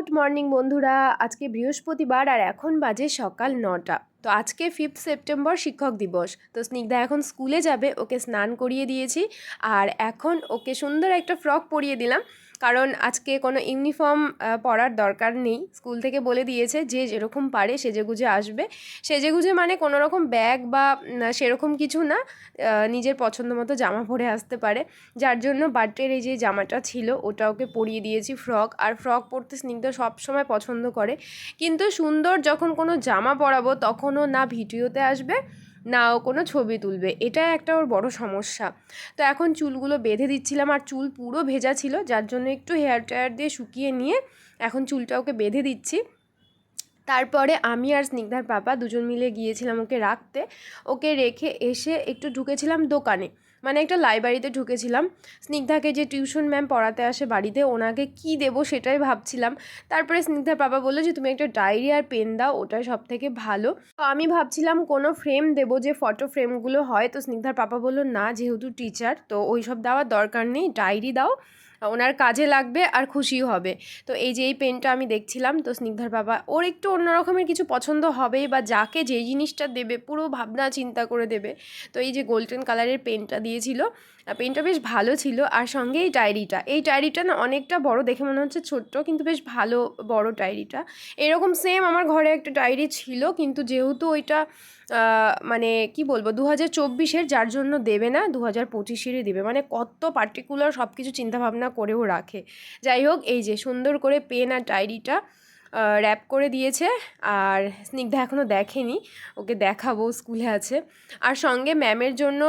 Good morning বন্ধুরা। আজকে বৃহস্পতিবার আর এখন বাজে সকাল 9টা। তো আজকে 5 সেপ্টেম্বর শিক্ষক দিবস। তো স্নিগ্ধা এখন স্কুলে যাবে, ওকে স্নান করিয়ে দিয়েছি আর এখন ওকে সুন্দর একটা ফ্রক পরিয়ে দিলাম, কারণ আজকে কোনো ইউনিফর্ম পরার দরকার নেই। স্কুল থেকে বলে দিয়েছে যে যেরকম পারে সেজেগুজে আসবে। সেজেগুজে মানে কোনো রকম ব্যাগ বা সেরকম কিছু না, নিজের পছন্দ মতো জামা পরে আসতে পারে। যার জন্য বার্থডের এই যে জামাটা ছিল ওটা ওকে পরিয়ে দিয়েছি, ফ্রক। আর ফ্রক পরতে স্নিগ্ধা সবসময় পছন্দ করে, কিন্তু সুন্দর যখন কোনো জামা পরাবো তখনও না ভিডিওতে আসবে না ও কোনো ছবি তুলবে, এটা একটা ওর বড় সমস্যা। তো এখন চুলগুলো বেঁধে দিচ্ছিলাম, আর চুল পুরো ভেজা ছিল যার জন্য একটু হেয়ার ড্রায়ার দিয়ে শুকিয়ে নিয়ে এখন চুলটা ওকে বেঁধে দিচ্ছি। তারপরে আমি আর স্নিগ্ধার পাপা দুজন মিলে গিয়েছিলাম ওকে রাখতে। ওকে রেখে এসে একটু ঢুকেছিলাম দোকানে, মানে একটা লাইব্রেরিতে ঢুকেছিলাম। স্নিগ্ধাকে যে টিউশন ম্যাম পড়াতে আসে বাড়িতে, ওনাকে কি দেবো সেটাই ভাবছিলাম। তারপরে স্নিগ্ধার পাপা বললো যে তুমি একটা ডায়েরি আর পেন দাও, ওটাই সব থেকে ভালো। তো আমি ভাবছিলাম কোনো ফ্রেম দেবো, যে ফটো ফ্রেমগুলো হয়। তো স্নিগ্ধার পাপা বললো না, যেহেতু টিচার তো ওই সব দেওয়ার দরকার নেই, ডায়েরি দাও, ওনার কাজে লাগবে আর খুশিও হবে। তো এই যে এই পেনটা আমি দেখছিলাম, তো স্নিগ্ধার বাবা ওর একটু অন্য রকমের কিছু পছন্দ হবে, বা যাকে যেই জিনিসটা দেবে পুরো ভাবনা চিন্তা করে দেবে। তো এই যে গোল্ডেন কালারের পেনটা দিয়েছিল, পেনটা বেশ ভালো ছিল। আর সঙ্গে এই ডায়েরিটা না অনেকটা বড়, দেখে মনে হচ্ছে ছোট্ট কিন্তু বেশ ভালো বড় ডায়েরিটা। এরকম সেম আমার ঘরে একটা ডায়েরি ছিল, কিন্তু যেহেতু ওইটা মানে কি বলবো 2024-এর, যার জন্য দেবে না, 2025-এরই দেবে। মানে কত পার্টিকুলার সব কিছু চিন্তাভাবনা করেও রাখে। যাই হোক, এই যে সুন্দর করে পেন আর ডায়েরিটা র্যাপ করে দিয়েছে। আর স্নিগ্ধা এখনও দেখেনি, ওকে দেখাবো, স্কুলে আছে। আর সঙ্গে ম্যামের জন্য,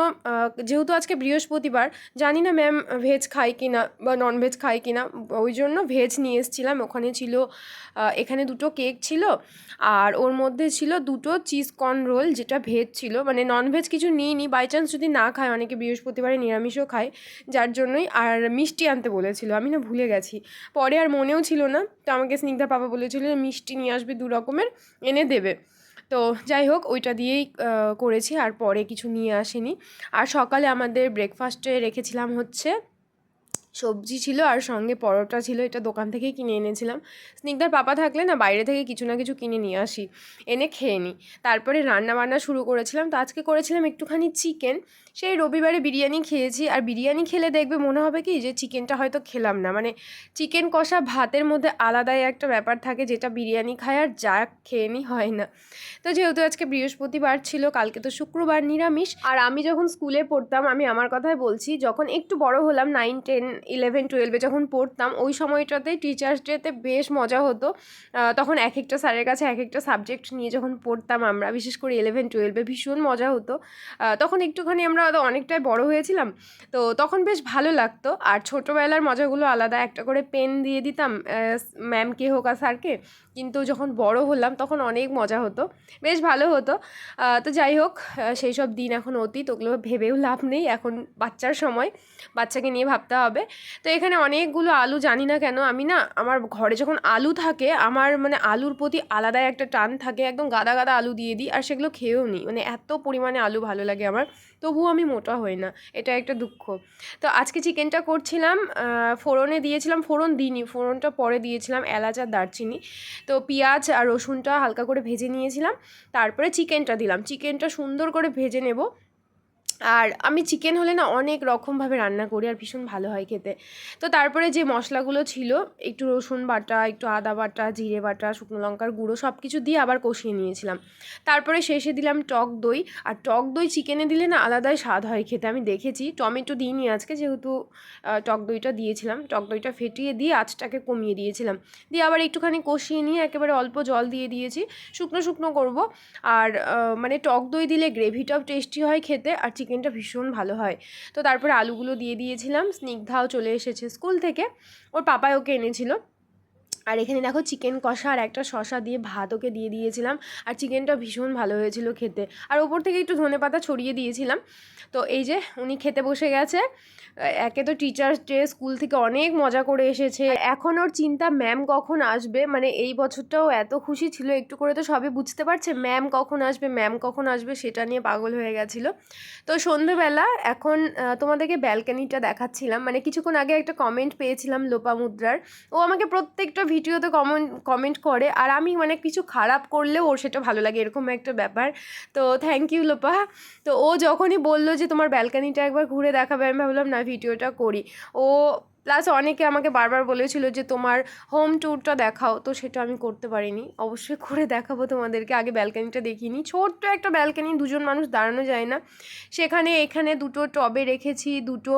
যেহেতু আজকে বৃহস্পতিবার, জানি না ম্যাম ভেজ খায় কি না বা ননভেজ খায় কি না, ওই জন্য ভেজ নিয়ে এসেছিলাম। ওখানে ছিল, এখানে দুটো কেক ছিল আর ওর মধ্যে ছিল দুটো চিজ কর্ন রোল, যেটা ভেজ ছিল। মানে ননভেজ কিছু নিইনি, বাই চান্স যদি না খায়, অনেকে বৃহস্পতিবারে নিরামিষও খায়, যার জন্যই। আর মিষ্টি আনতে বলেছিল, আমি না ভুলে গেছি, পরে আর মনেও ছিল না। তো আমাকে স্নিগ্ধা পাপা বলেছিল যে মিষ্টি নিয়ে আসবে 2 রকমের, এনে দেবে। তো যাই হোক, ওইটা দিয়েই করেছি, আর পরে কিছু নিয়ে আসেনি। আর সকালে আমাদের ব্রেকফাস্টে রেখেছিলাম হচ্ছে সবজি ছিল আর সঙ্গে পরোটা ছিল, এটা দোকান থেকেই কিনে এনেছিলাম। স্নিগ্ধার পাপা থাকলে না বাইরে থেকে কিছু না কিছু কিনে নিয়ে আসি, এনে খেয়ে নিই। তারপরে রান্না বান্না শুরু করেছিলাম। তো আজকে করেছিলাম একটুখানি চিকেন। সেই রবিবারে বিরিয়ানি খেয়েছি, আর বিরিয়ানি খেলে দেখবে মনে হবে কি যে চিকেনটা হয়তো খেলাম না। মানে চিকেন কষা ভাতের মধ্যে আলাদাই একটা ব্যাপার থাকে, যেটা বিরিয়ানি খায় আর যা খেয়ে নি হয় না। তো যেহেতু আজকে বৃহস্পতিবার ছিল, কালকে তো শুক্রবার নিরামিষ। আর আমি যখন স্কুলে পড়তাম, আমি আমার কথাই বলছি, যখন একটু বড় হলাম 9, 10, 11, 12-এ যখন পড়তাম, ওই সময়টাতে টিচার্স ডেতে বেশ মজা হতো। তখন এক একটা স্যারের কাছে এক একটা সাবজেক্ট নিয়ে যখন পড়তাম আমরা, বিশেষ করে 11, 12-এ ভীষণ মজা হতো। তখন একটুখানি আমরা অনেকটাই বড় হয়েছিলাম, তো তখন বেশ ভালো লাগতো। আর ছোটোবেলার মজাগুলো আলাদা, একটা করে পেন দিয়ে দিতাম ম্যামকে হোক আর স্যারকে। কিন্তু যখন বড় হলাম তখন অনেক মজা হতো, বেশ ভালো হতো। তো যাই হোক, সেই সব দিন এখন অতীত, ওগুলো ভেবেও লাভ নেই। এখন বাচ্চার সময়, বাচ্চাকে নিয়ে ভাবতে হবে। তো এখানে অনেকগুলো আলু, জানি না কেন আমি না, আমার ঘরে যখন আলু থাকে আমার মানে আলুর প্রতি আলাদাই একটা টান থাকে, একদম গাদা গাদা আলু দিয়ে দিই, আর সেগুলো খেয়েও নিই। মানে এত পরিমাণে আলু ভালো লাগে আমার, তবুও আমি মোটা হই না, এটা একটা দুঃখ। তো আজকে চিকেনটা করছিলাম, ফোড়নে দিয়েছিলাম, ফোড়ন দিইনি, ফোড়নটা পরে দিয়েছিলাম, এলাচ আর দারচিনি। তো পেঁয়াজ আর রসুনটা হালকা করে ভেজে নিয়েছিলাম, তারপরে চিকেনটা দিলাম। চিকেনটা সুন্দর করে ভেজে নেব। আর আমি চিকেন হলে না অনেক রকমভাবে রান্না করি, আর ভীষণ ভালো হয় খেতে। তো তারপরে যে মশলাগুলো ছিল, একটু রসুন বাটা, একটু আদা বাটা, জিরে বাটা, শুকনো লঙ্কার গুঁড়ো, সব কিছু দিয়ে আবার কষিয়ে নিয়েছিলাম। তারপরে শেষে দিলাম টক দই। আর টক দই চিকেনে দিলে না আলাদাই স্বাদ হয় খেতে, আমি দেখেছি। টমেটো দিইনি আজকে, যেহেতু টক দইটা দিয়েছিলাম। টক দইটা ফেটিয়ে দিয়ে আঁচটাকে কমিয়ে দিয়েছিলাম, দিয়ে আবার একটুখানি কষিয়ে নিয়ে একেবারে অল্প জল দিয়ে দিয়েছি, শুকনো শুকনো করব। আর মানে টক দই দিলে গ্রেভিটাও টেস্টি হয় খেতে, আর চিকেনটা ভীষণ ভালো হয়। তো তারপরে আলুগুলো দিয়ে দিয়েছিলাম। স্নিগ্ধাও চলে এসেছে স্কুল থেকে, ওর পাপাই ওকে এনেছিল। আর এখানে দেখো চিকেন কষা আর একটা শসা দিয়ে ভাত ওকে দিয়ে দিয়েছিলাম, আর চিকেনটা ভীষণ ভালো হয়েছিল খেতে। আর ওপর থেকে একটু ধনেপাতা ছড়িয়ে দিয়েছিলাম। তো এই যে উনি খেতে বসে গেছে। একে তো টিচার্স ডে, স্কুল থেকে অনেক মজা করে এসেছে। এখন ওর চিন্তা ম্যাম কখন আসবে। মানে এই বছরটাও এত খুশি ছিল, একটু করে তো সবই বুঝতে পারছে, ম্যাম কখন আসবে, ম্যাম কখন আসবে, সেটা নিয়ে পাগল হয়ে গেছিলো। তো সন্ধেবেলা এখন তোমাদেরকে ব্যালকানিটা দেখাচ্ছিলাম। মানে কিছুক্ষণ আগে একটা কমেন্ট পেয়েছিলাম লোপামুদ্রার, ও আমাকে প্রত্যেকটা ভিডিওতে কমেন্ট করে, আর আমি মানে কিছু খারাপ করলেও ওর সেটা ভালো লাগে, এরকম একটা ব্যাপার। তো থ্যাংক ইউ লোপা। তো ও যখনই বললো যে তোমার ব্যালকানিটা একবার ঘুরে দেখাবে, আমি ভাবলাম না ভিডিওটা করি। ও প্লাস অনেকে আমাকে বারবার বলেছিল যে তোমার হোম ট্যুরটা দেখাও, তো সেটা আমি করতে পারিনি। অবশ্যই করে দেখাবো তোমাদেরকে, আগে ব্যালকানিটা দেখিনি। ছোট্ট একটা ব্যালকানি, দুজন মানুষ দাঁড়ানো যায় না সেখানে। এখানে দুটো টবে রেখেছি দুটো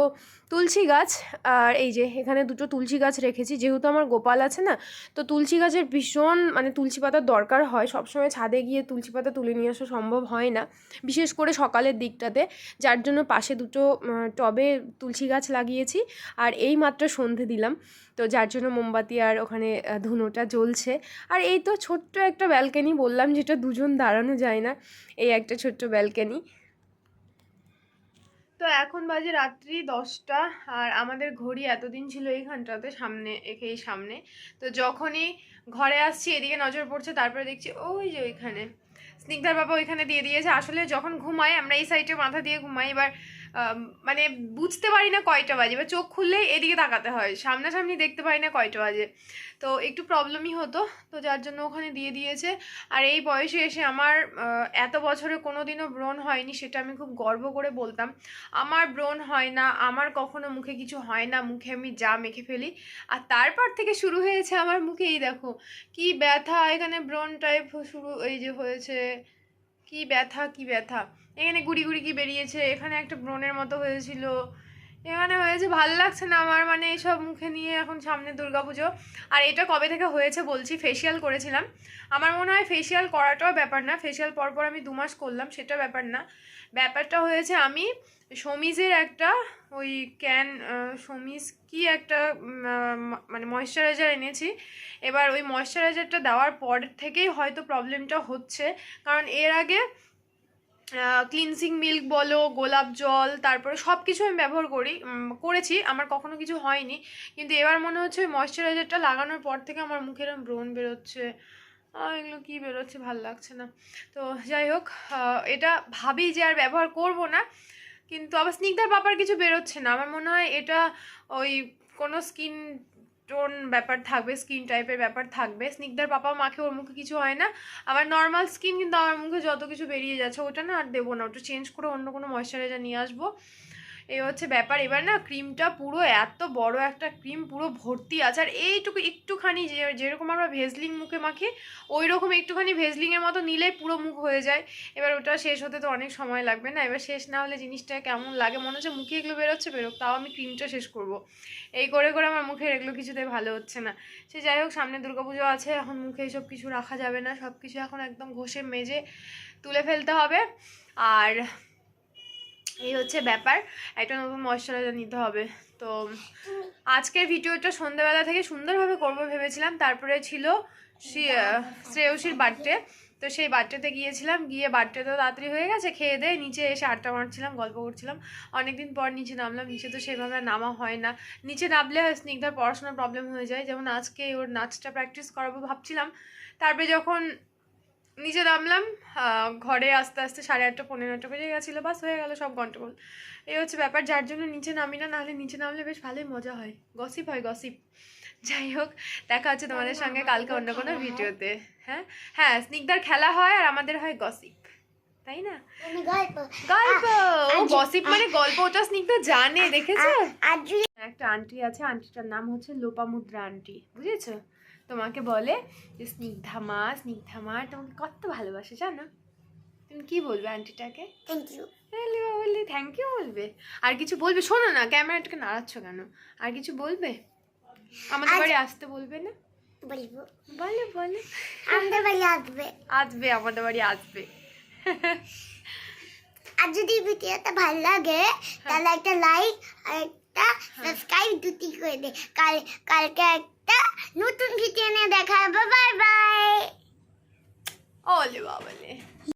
তুলসী গাছ, আর এই যে এখানে দুটো তুলসী গাছ রেখেছি। যেহেতু আমার গোপাল আছে না, তো তুলসী গাছের ভীষণ মানে তুলসী পাতার দরকার হয়। সবসময় ছাদে গিয়ে তুলসী পাতা তুলে নিয়ে আসা সম্ভব হয় না, বিশেষ করে সকালের দিকটাতে, যার জন্য পাশে দুটো টবে তুলসী গাছ লাগিয়েছি। আর এই মাত্র সন্ধে দিলাম, তো যার জন্য মোমবাতি আর ওখানে ধুনোটা জ্বলছে। আর এই তো ছোট্ট একটা ব্যালকানি, বললাম যেটা দুজন দাঁড়ানো যায় না, এই একটা ছোট্ট ব্যালকানি। তো এখন বাজে রাত্রি 10টা, আর আমাদের ঘড়ি এতদিন ছিল এইখানটাতে সামনে, এই সামনে। তো যখনই ঘরে আসছি এদিকে নজর পড়ছে, তারপরে দেখছি ওই যে ওইখানে স্নিগ্ধার বাবা ওইখানে দিয়ে দিয়েছে। আসলে যখন ঘুমাই আমরা এই সাইডে মাথা দিয়ে ঘুমাই, এবার মানে বুঝতে পারি না কয়টা বাজে, এবার চোখ খুললেই এদিকে তাকাতে হয়, সামনাসামনি দেখতে পারি না কয়টা বাজে, তো একটু প্রবলেমই হতো। তো যার জন্য ওখানে দিয়ে দিয়েছে। আর এই বয়সে এসে আমার এত বছরে কোনো দিনও ব্রণ হয়নি, সেটা আমি খুব গর্ব করে বলতাম। আমার ব্রণ হয় না, আমার কখনো মুখে কিছু হয় না, মুখে আমি যা মেখে ফেলি। আর তারপর থেকে শুরু হয়েছে আমার মুখে, এই দেখো কি ব্যথা, এখানে ব্রণ টাইপ শুরু এই যে হয়েছে, কি ব্যথা কি ব্যথা, এখানে গুড়ি গুড়ি কি বেরিয়েছে, এখানে একটা ব্রণের মতো হয়েছিল, এখানে হয়েছে। ভালো লাগছে না আমার, মানে এইসব মুখে নিয়ে। এখন সামনে দুর্গাপুজো, আর এটা কবে থেকে হয়েছে বলছি, ফেসিয়াল করেছিলাম। আমার মনে হয় ফেসিয়াল করাটাও ব্যাপার না, ফেসিয়াল পরপর আমি 2 মাস করলাম, সেটা ব্যাপার না। ব্যাপারটা হয়েছে আমি সমিজের একটা ওই সমিজ কি একটা মানে ময়েশ্চারাইজার এনেছি। এবার ওই ময়েশ্চারাইজারটা দেওয়ার পর থেকেই হয়তো প্রবলেমটা হচ্ছে, কারণ এর আগে ক্লিনজিং মিল্ক বলো, গোলাপ জল, তারপরে সব কিছু আমি ব্যবহার করেছি, আমার কখনো কিছু হয়নি। কিন্তু এবার মনে হচ্ছে ওই ময়েশ্চারাইজারটা লাগানোর পর থেকে আমার মুখে এরকম ব্রণ বেরোচ্ছে, এগুলো কী বেরোচ্ছে ভাল লাগছে না। তো যাই হোক, এটা ভাবি যে আর ব্যবহার করব না, কিন্তু আবার স্নিগ্ধার বাবার কিছু বেরোচ্ছে না। আমার মনে হয় এটা ওই কোনো স্কিন টোন ব্যাপার থাকবে, স্কিন টাইপের ব্যাপার থাকবে। স্নিগ্ধার পাপা মাকে ওর মুখে কিছু হয় না, আমার নর্মাল স্কিন, কিন্তু আমার মুখে যত কিছু বেরিয়ে যাচ্ছে ওটা না আর দেবো না, ওটা চেঞ্জ করে অন্য কোনো ময়েশ্চারাইজার নিয়ে আসবো। এই হচ্ছে ব্যাপার। এবার না ক্রিমটা পুরো এত বড় একটা ক্রিম, পুরো ভর্তি আছে, আর এইটুকু একটুখানি যেরকম আমরা ভেজলিং মুখে মাখি ওই রকম একটুখানি ভেজলিংয়ের মতো নিলেই পুরো মুখ হয়ে যায়। এবার ওটা শেষ হতে তো অনেক সময় লাগবে না, এবার শেষ না হলে জিনিসটা কেমন লাগে, মনে হচ্ছে মুখে এগুলো বেরোচ্ছে, বেরোক, তাও আমি ক্রিমটা শেষ করব। এই করে করে আমার মুখের এগুলো কিছুতেই ভালো হচ্ছে না। সে যাই হোক, সামনে দুর্গাপুজো আছে, এখন মুখে এইসব কিছু রাখা যাবে না, সব কিছু এখন একদম ঘষে মেজে তুলে ফেলতে হবে। আর এই হচ্ছে ব্যাপার, একটা নতুন ময়েশ্চারাইজার নিতে হবে। তো আজকের ভিডিওটা সন্ধ্যাবেলা থেকে সুন্দরভাবে করবো ভেবেছিলাম, তারপরে ছিল শ্রেয়সীর বার্থডে, তো সেই বার্থডেতে গিয়েছিলাম, গিয়ে বার্থডে তো তাড়াতাড়ি হয়ে গেছে, খেয়ে দিয়ে নিচে এসে আড্ডা মারছিলাম, গল্প করছিলাম। অনেকদিন পর নিচে নামলাম, নিচে তো সেভাবে নামা হয় না, নিচে নামলে স্নিগ্ধার পড়াশোনার প্রবলেম হয়ে যায়। যেমন আজকে ওর নাচটা প্র্যাকটিস করাবো ভাবছিলাম, তারপরে যখন নিচে নামলাম ঘরে আস্তে আস্তে 8:30 পৌনে 9টা বেজে গেছিলো, বাস হয়ে গেল সব গন্ডগোল। এই হচ্ছে ব্যাপার, যার জন্য নিচে নামি না, নাহলে নিচে নামলে বেশ ভালোই মজা হয়, গসিপ হয় গসিপ। যাই হোক, দেখা হচ্ছে তোমাদের সঙ্গে কালকে অন্য কোনো ভিডিওতে। হ্যাঁ হ্যাঁ, স্নিগ্ধার খেলা হয় আর আমাদের হয় গসিপ, তাই না? গল্প, ও গসিপ মানে গল্প, ওটা স্নিগ্ধা জানে, দেখেছো? একটা আন্টি আছে, আন্টিটার নাম হচ্ছে লোপামুদ্রা আন্টি, বুঝেছো? তোমাকে বলে যে স্নিগ্ধা মা তোমাকে কত ভালোবাসে জানো। তুমি কি বলবে আন্টিটাকে? থ্যাংক ইউ বললে, থ্যাংক ইউ বলবে? আর কিছু বলবে? শোনো না, ক্যামেরাটাকে নাড়াচ্ছ কেন? আর কিছু বলবে? আমাদের বাড়ি আসতে বলবে না? বলবো। বলে বলে আমাদের বাড়ি আসবে আমাদের বাড়ি আসবে। আর যদি ভিডিওটা ভালো লাগে তাহলে একটা লাইক আর একটা সাবস্ক্রাইব দুটি করে দে। কালকে একটা নতুন ভিডিও নিয়ে দেখা হবে। Bye bye. ওলে বাবালে।